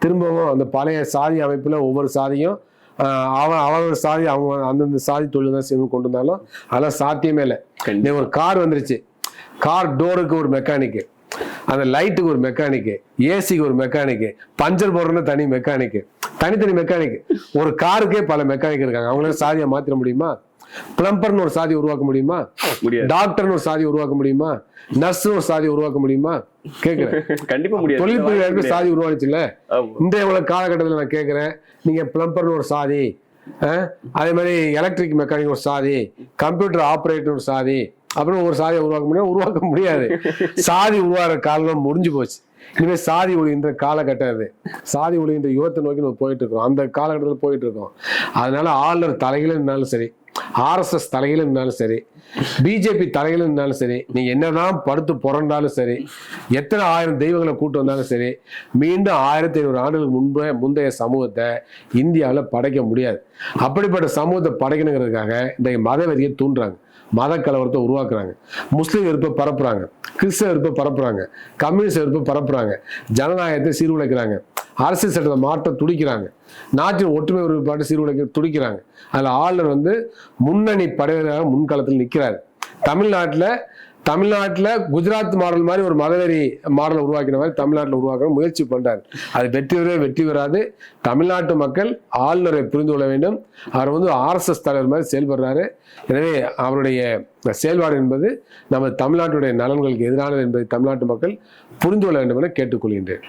திரும்பவும் அந்த பழைய சாதி அமைப்பில் ஒவ்வொரு சாதியும் அவங்க சாதி அவங்க அந்தந்த சாதி தொழில் தான் செய்யணும் கொண்டு வந்தாலும் அதெல்லாம் சாத்தியமே இல்லை. ஒரு கார் வந்துருச்சு, கார் டோருக்கு ஒரு மெக்கானிக்கு, அந்த லைட்டுக்கு ஒரு மெக்கானிக்கு, ஏசிக்கு ஒரு மெக்கானிக்கு, பஞ்சர் போடுறதுன்னு தனி மெக்கானிக்கு, தனித்தனி மெக்கானிக். ஒரு காருக்கே பல மெக்கானிக் இருக்காங்க. அவங்களால சாதியை மாத்திர முடியுமா? பிளம்பர்னு ஒரு சாதி உருவாக்க முடியுமா? டாக்டர்னு ஒரு சாதி உருவாக்க முடியுமா? நர்ஸ் ஒரு சாதி உருவாக்க முடியுமா? கேக்குறேன். கண்டிப்பா முடியாது. தொழில்நுட்ப சாதி உருவாச்சுல்ல. இந்த காலகட்டத்தில் நான் கேட்கிறேன், நீங்க பிளம்பர்னு ஒரு சாதி, அதே மாதிரி எலக்ட்ரிக் மெக்கானிக் ஒரு சாதி, கம்ப்யூட்டர் ஆபரேட்டர் ஒரு சாதி அப்படின்னு ஒரு சாதியை உருவாக்க முடியாது. சாதி உருவாகிற காலம் முடிஞ்சு போச்சு. இனிமேல் சாதி ஒழிகின்ற காலகட்டம் அது. சாதி ஒழிகின்ற யுகத்தை நோக்கி நம்ம போயிட்டு இருக்கோம், அந்த காலகட்டத்தில் போயிட்டு இருக்கோம். அதனால ஆளுநர் தலையில இருந்தாலும் சரி, RSS தலையில இருந்தாலும் சரி, பிஜேபி தலையில இருந்தாலும் சரி, நீங்க என்னதான் படுத்து புரண்டாலும் சரி, எத்தனை ஆயிரம் தெய்வங்களை கூட்டு வந்தாலும் சரி, மீண்டும் 1500 ஆண்டுகளுக்கு முந்தைய சமூகத்தை இந்தியாவில் படைக்க முடியாது. அப்படிப்பட்ட சமூகத்தை படைக்கணுங்கிறதுக்காக இந்த மதவெறியை தூண்டுறாங்க, மத கலவரத்தை உருவாக்குறாங்க, முஸ்லீம் வெறுப்பை பரப்புறாங்க, கிறிஸ்தவ வெறுப்பை பரப்புறாங்க, கம்யூனிஸ்ட் வெறுப்பை பரப்புறாங்க, ஜனநாயகத்தை சீர்குலைக்கிறாங்க, அரசியல் சட்டத்தை மாற்ற துடிக்கிறாங்க, நாட்டின் ஒற்றுமை ஒருபாட்டு சீர்குலைக்க துடிக்கிறாங்க. அதில் ஆளுநர் முன்னணி படைவீரராக முன்காலத்தில் நிற்கிறார். தமிழ்நாட்டில் குஜராத் மாடல் மாதிரி ஒரு மதவெறி மாடலை உருவாக்கின மாதிரி தமிழ்நாட்டில் உருவாக்க முயற்சி பண்றாரு. அது வெற்றி பெறாது. தமிழ்நாட்டு மக்கள் ஆளுநரை புரிந்து கொள்ள வேண்டும். அவர் RSS தலைவர் மாதிரி செயல்படுறாரு. எனவே அவருடைய செயல்பாடு என்பது நம்ம தமிழ்நாட்டுடைய நலன்களுக்கு எதிரானது என்பதை தமிழ்நாட்டு மக்கள் புரிந்து கொள்ள வேண்டும் என கேட்டுக்கொள்கின்றேன்.